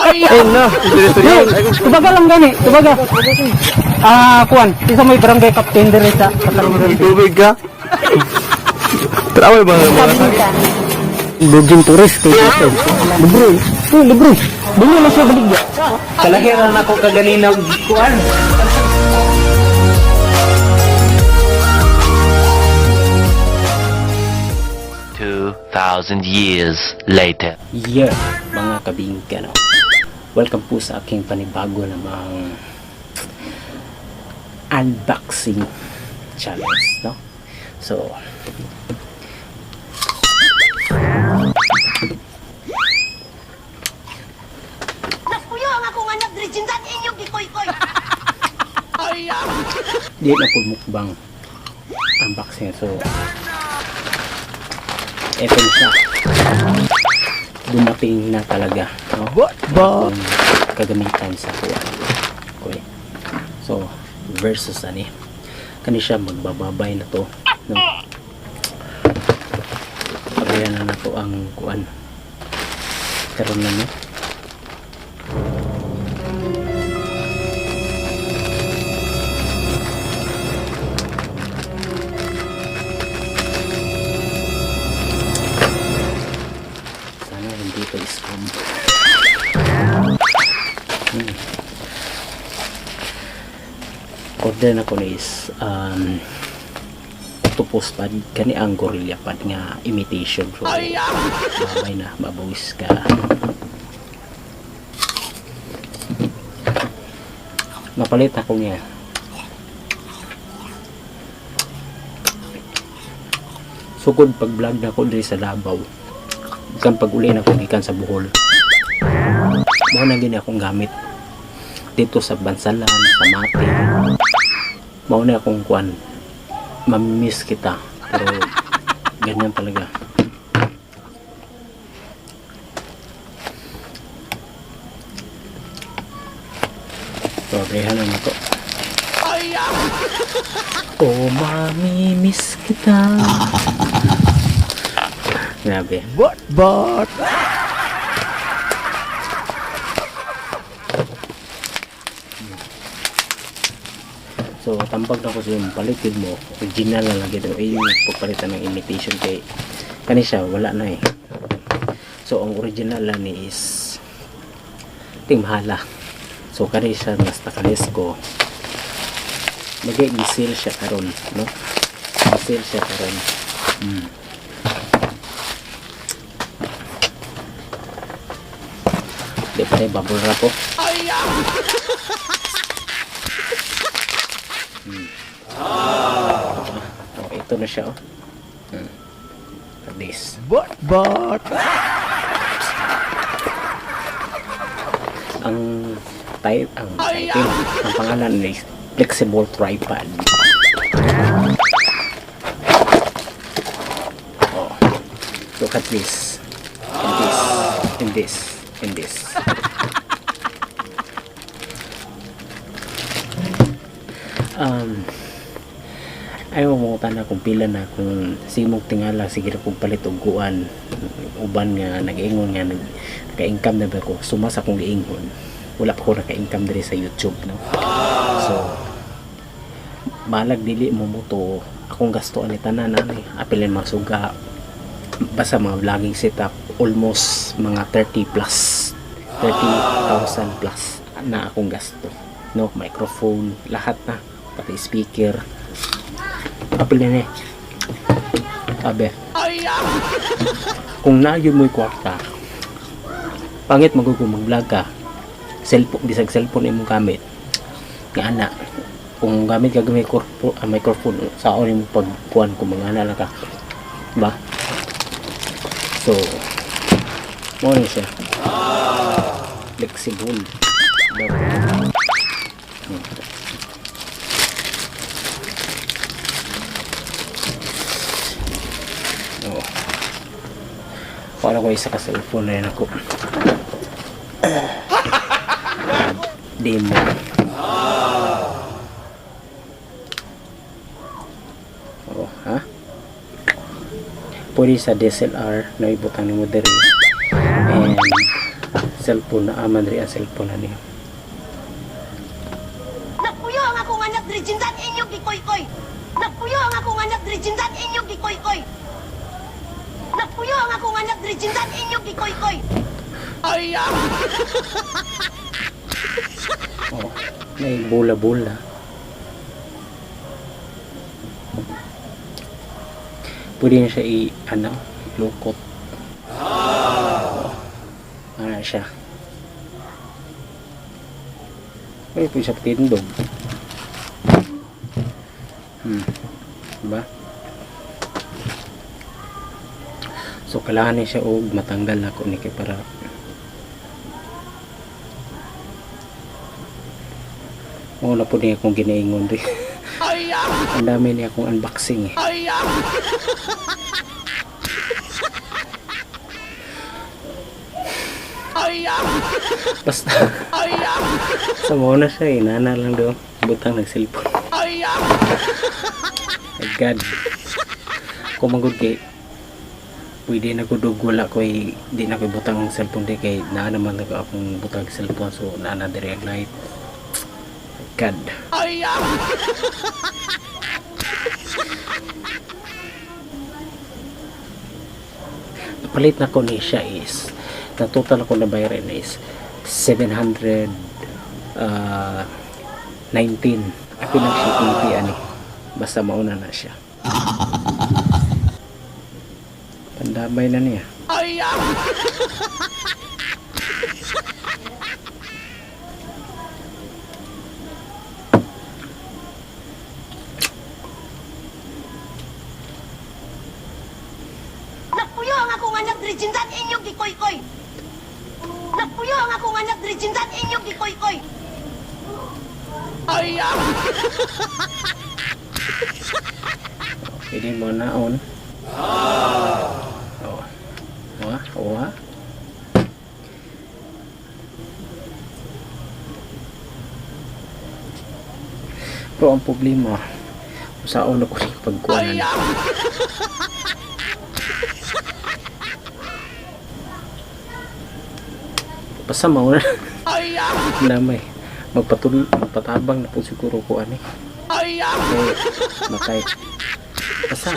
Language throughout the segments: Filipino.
Eh no. Tubaga lang gani, tubaga. Kuan, isa may barangay captain dire sa Katarungan. Tubig ka? Trawal ba? Buging turis kay ito. Libro. Libro. Dili na siya baligya. Kalahiran ako kaganinaw kuan. 2,000 years later. Yeah, mga kabingka, no? Welcome po sa aking panibago namang unboxing challenge, no? So, Naspuyo ang akong anak diri jindan inyong gikoy-koy. di na po mukbang unboxing. So, eto na siya. Dumating na talaga, no? Ang kagamitan sa kuwan. Okay. So, versus ani. Kani siya magbababay na to, no? Pagayan na to ang kuwan. Karon na, no? Sana hindi to scam. Order na ko na is octopus pad, kani ang gorilla pad nga imitation. So babay na, mabawis ka. Mapalit ako niya. Sukod pag vlog na ko diri sa Davao, ikan pag uli na ko gikan sa Bohol, mao na gini akong gamit dito sa Bansalan, sa Mate. Mao na akong kuan, mamimiss kita, pero ganyan talaga. So, rehan na to. Oh, mamimiss kita. Grabe. But. So, tambag na ko sa yung palitin mo. Original na lang ito. Eh, yung pagpalitan ng imitation kay kani siya, wala na eh. So, ang original lang ni is timhala. So, kani siya mas nakalis ko. Mag-i-seal siya karon, no? Mag-seal siya karon. Di pa rin bubble wrap po. Oh, ito na siya, oh. This. But. Ang title, ang pangalan ni FlEXIBLE tripod. Oh, look at this. And this. Ayaw mo tanda kung pila na kung simong tingala sige kung palit og kuan uban nga nag-ingon nga naka-income na ba ko suma sa kong giingon wala pa ko naka-income diri sa YouTube, no? So malag dili mo to akong gasto ani tanan ani apilin masuga basta mga vlogging setup almost mga 30,000 plus na akong gasto, no? Microphone lahat na pati speaker apilin eh. Abe, kung nagyo mo'y kwarta pangit magugumang vlog ka cellphone, bisag cellphone imong gamit nga ana kung gamit ka gamay microphone sa orin mo pagkuhan kung mga ana lang ka ba, so mo na siya flexible para ko isa ka cellphone na yun ako demo. Oh, ha? Pwede sa DSLR na ibutang ni mo diri and cellphone na aman rin ang cellphone na niya. Napuyo ang akong anak diri jindan inyo gikoy-koy. Napuyo ang akong anak diri jindan inyo gikoy-koy. Napuyo ang akong anak diri jindan inyo gikoy-koy. Oh, may bola-bola. Pwede na siya lukot. Ano siya? Ay, pwede siya patindog. Diba? So, kailangan niya siya matanggal na ko ni para na po niya akong ginaingon rin. Ang dami niya akong unboxing eh. Basta sa muna siya inana lang daw butang ng cellphone. My God, kung magod kay pwede na kudog wala ko di na ko butang ng cellphone di kay naa naman na akong butang ng cellphone, so naa na direct light. My God, palit na ko ni siya is na total ako na bayaran is 719. Ako lang shipping fee ani. Basta mauna na siya. Pandamay na niya. Napuyo ang akong anak diri jindan inyo gikoy-koy. Napuyo ang akong anak diri jindan inyo gikoy-koy. Pwede mo na on. Oh. Pero ang problema, saan ako rin pagkuhanan. Basta mauna. Namay. Magpatabang na po siguro ko ani. Makay. Basta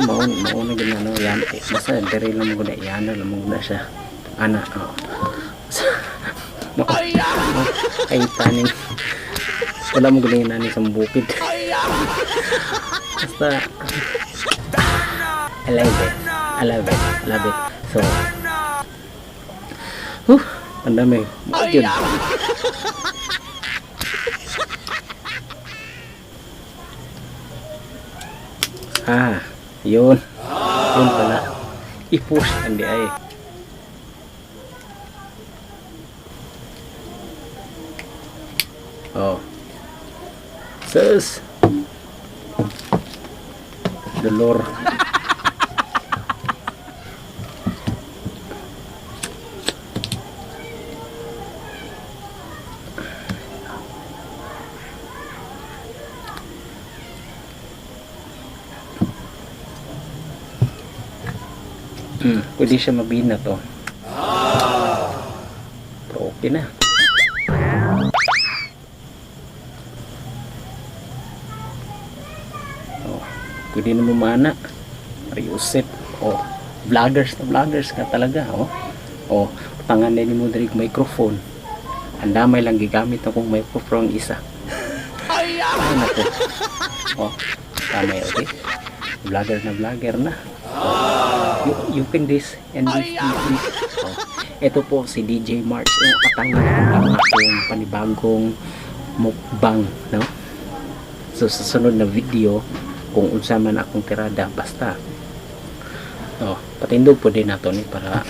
mauna ginano yan. Basta dari lang mo na yan lang mo na siya. Ana. Ay taning. Wala mo galing nani sa bukid. Basta I love it. So ang dami. Yun. Yun pala. I-push hindi ay. Sus. Dolor. Pwede siya mabina to. Pero okay na. Pwede na mamana. Mariusip. Vloggers ka talaga. Tangan na ni mo diri microphone. Ang damay lang gigamit akong microphone isa. Ay nako. Tama okay. Vlogger na. You can this and this. Ito po si DJ March. Patangan ang akong panibagong mukbang, no? So sa sunod na video kung unsa man akong tirada basta patindog po din nato ni para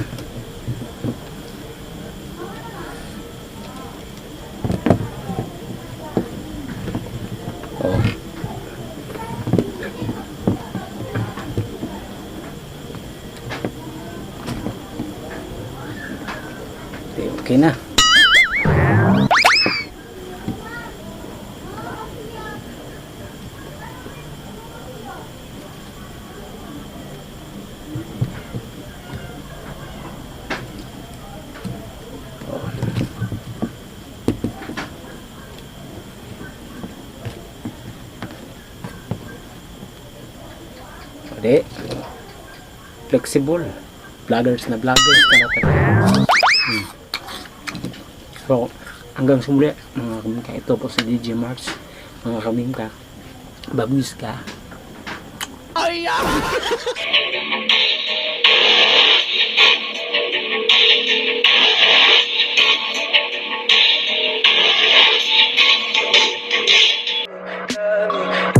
okay na. Hindi. Flexible. Vloggers na vloggers ka natin. So, hanggang sa muli, mga kamingka. Ito po si DJ March. Mga kamingka. Babus ka.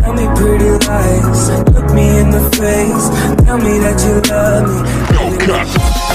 Tell me pretty lies, look me in the face, tell me that you love me.